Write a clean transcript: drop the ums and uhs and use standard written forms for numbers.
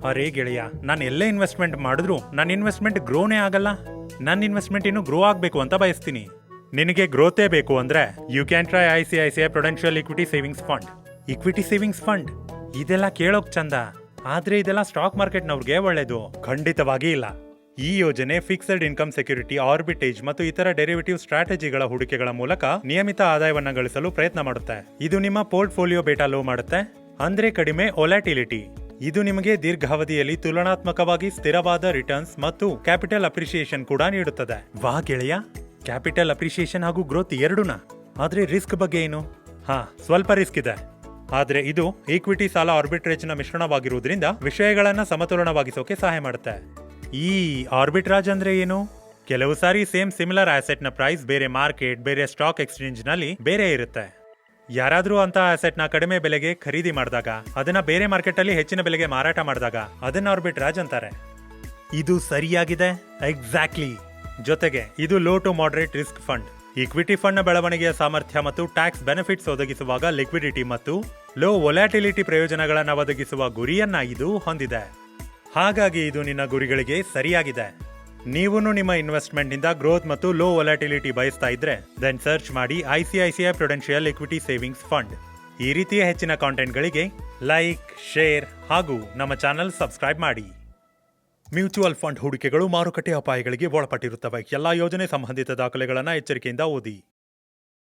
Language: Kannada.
ಅರೇ ಗೆಳೆಯ, ನಾನು ಎಲ್ಲೇ ಇನ್ವೆಸ್ಟ್ಮೆಂಟ್ ಮಾಡಿದ್ರು ನನ್ನ ಇನ್ವೆಸ್ಟ್ಮೆಂಟ್ ಗ್ರೋನೇ ಆಗಲ್ಲ. ನನ್ನ ಇನ್ವೆಸ್ಟ್ಮೆಂಟ್ ಇನ್ನು ಗ್ರೋ ಆಗಬೇಕು ಅಂತ ಬಯಸ್ತೀನಿ. ನಿನಗೆ ಗ್ರೋತೇ ಬೇಕು ಅಂದ್ರೆ you can try ICICI prudential equity savings fund. Equity savings fund ಇದೆಲ್ಲ ಕೇಳೋಕ್ ಚಂದ, ಆದ್ರೆ ಇದೆಲ್ಲ ಸ್ಟಾಕ್ ಮಾರ್ಕೆಟ್ನವ್ರಿಗೆ ಒಳ್ಳೇದು? ಖಂಡಿತವಾಗಿ ಇಲ್ಲ. ಈ ಯೋಜನೆ ಫಿಕ್ಸ್ಡ್ ಇನ್ಕಮ್ ಸೆಕ್ಯೂರಿಟಿ, ಆರ್ಬಿಟೇಜ್ ಮತ್ತು ಇತರ ಡೆರಿವೇಟಿವ್ ಸ್ಟ್ರಾಟಜಿಗಳ ಹೂಡಿಕೆಗಳ ಮೂಲಕ ನಿಯಮಿತ ಆದಾಯವನ್ನ ಗಳಿಸಲು ಪ್ರಯತ್ನ ಮಾಡುತ್ತೆ. ಇದು ನಿಮ್ಮ ಪೋರ್ಟ್ಫೋಲಿಯೋ ಬೇಟಾ ಲೋ ಮಾಡುತ್ತೆ, ಅಂದ್ರೆ ಕಡಿಮೆ ವೊಲಾಟಿಲಿಟಿ. ಇದು ನಿಮಗೆ ದೀರ್ಘಾವಧಿಯಲ್ಲಿ ತುಲನಾತ್ಮಕವಾಗಿ ಸ್ಥಿರವಾದ ರಿಟರ್ನ್ಸ್ ಮತ್ತು ಕ್ಯಾಪಿಟಲ್ ಅಪ್ರಿಸಿಯೇಷನ್ ಕೂಡ ನೀಡುತ್ತದೆ. ವಾ ಗೆಳೆಯ, ಕ್ಯಾಪಿಟಲ್ ಅಪ್ರಿಸಿಯೇಷನ್ ಹಾಗೂ ಗ್ರೋತ್ ಎರಡೂನಾ? ಆದ್ರೆ ರಿಸ್ಕ್ ಬಗ್ಗೆ ಏನು? ಸ್ವಲ್ಪ ರಿಸ್ಕ್ ಇದೆ, ಆದ್ರೆ ಇದು ಈಕ್ವಿಟಿ ಸಾಲ ಆರ್ಬಿಟ್ರೇಜ್ನ ಮಿಶ್ರಣವಾಗಿರುವುದರಿಂದ ವಿಷಯಗಳನ್ನ ಸಮತೋಲನವಾಗಿಸೋಕೆ ಸಹಾಯ ಮಾಡುತ್ತೆ. ಈ ಆರ್ಬಿಟ್ರಾಜ್ ಅಂದ್ರೆ ಏನು? ಕೆಲವು ಸಾರಿ ಸಿಮಿಲರ್ ಆಸೆಟ್ ನ ಪ್ರೈಸ್ ಬೇರೆ ಮಾರ್ಕೆಟ್, ಬೇರೆ ಸ್ಟಾಕ್ ಎಕ್ಸ್ಚೇಂಜ್ ನಲ್ಲಿ ಬೇರೆ ಇರುತ್ತೆ. ಯಾರಾದ್ರೂ ಅಂತ ಆಸೆಟ್ ನ ಕಡಿಮೆ ಬೆಲೆಗೆ ಖರೀದಿ ಮಾಡಿದಾಗ ಅದನ್ನ ಬೇರೆ ಮಾರ್ಕೆಟ್ ಅಲ್ಲಿ ಹೆಚ್ಚಿನ ಬೆಲೆಗೆ ಮಾರಾಟ ಮಾಡಿದಾಗ ಅದನ್ನ ಆರ್ಬಿಟ್ರಾಜ್ ಅಂತಾರೆ. ಇದು ಸರಿಯಾಗಿದೆ, ಎಕ್ಸಾಕ್ಟ್ಲಿ. ಜೊತೆಗೆ ಇದು low to moderate risk fund. Equity fund ನ ಬೆಳವಣಿಗೆಯ ಸಾಮರ್ಥ್ಯ ಮತ್ತು ಟ್ಯಾಕ್ಸ್ ಬೆನಿಫಿಟ್ಸ್ ಒದಗಿಸುವಾಗ ಲಿಕ್ವಿಡಿಟಿ ಮತ್ತು ಲೋ ವೊಲಾಟಿಲಿಟಿ ಪ್ರಯೋಜನಗಳನ್ನು ಒದಗಿಸುವ ಗುರಿಯನ್ನ ಇದು ಹೊಂದಿದೆ. ಹಾಗಾಗಿ ಇದು ನಿನ್ನ ಗುರಿಗಳಿಗೆ ಸರಿಯಾಗಿದೆ. ನೀವು ನಿಮ್ಮ ಇನ್ವೆಸ್ಟ್ಮೆಂಟ್ ನಿಂದ ಗ್ರೋತ್ ಮತ್ತು ಲೋ ವೊಲಾಟಿಲಿಟಿ ಬಯಸ್ತಾ ಇದ್ರೆ ದೆನ್ ಸರ್ಚ್ ಮಾಡಿ ICICI prudential equity savings fund. ಈ ರೀತಿಯ ಹೆಚ್ಚಿನ ಕಾಂಟೆಂಟ್ಗಳಿಗೆ ಲೈಕ್, ಶೇರ್ ಹಾಗೂ ನಮ್ಮ ಚಾನೆಲ್ ಸಬ್ಸ್ಕ್ರೈಬ್ ಮಾಡಿ. ಮ್ಯೂಚುವಲ್ ಫಂಡ್ ಹೂಡಿಕೆಗಳು ಮಾರುಕಟ್ಟೆ ಅಪಾಯಗಳಿಗೆ ಒಳಪಟ್ಟಿರುತ್ತವೆ. ಎಲ್ಲಾ ಯೋಜನೆ ಸಂಬಂಧಿತ ದಾಖಲೆಗಳನ್ನು ಎಚ್ಚರಿಕೆಯಿಂದ ಓದಿ.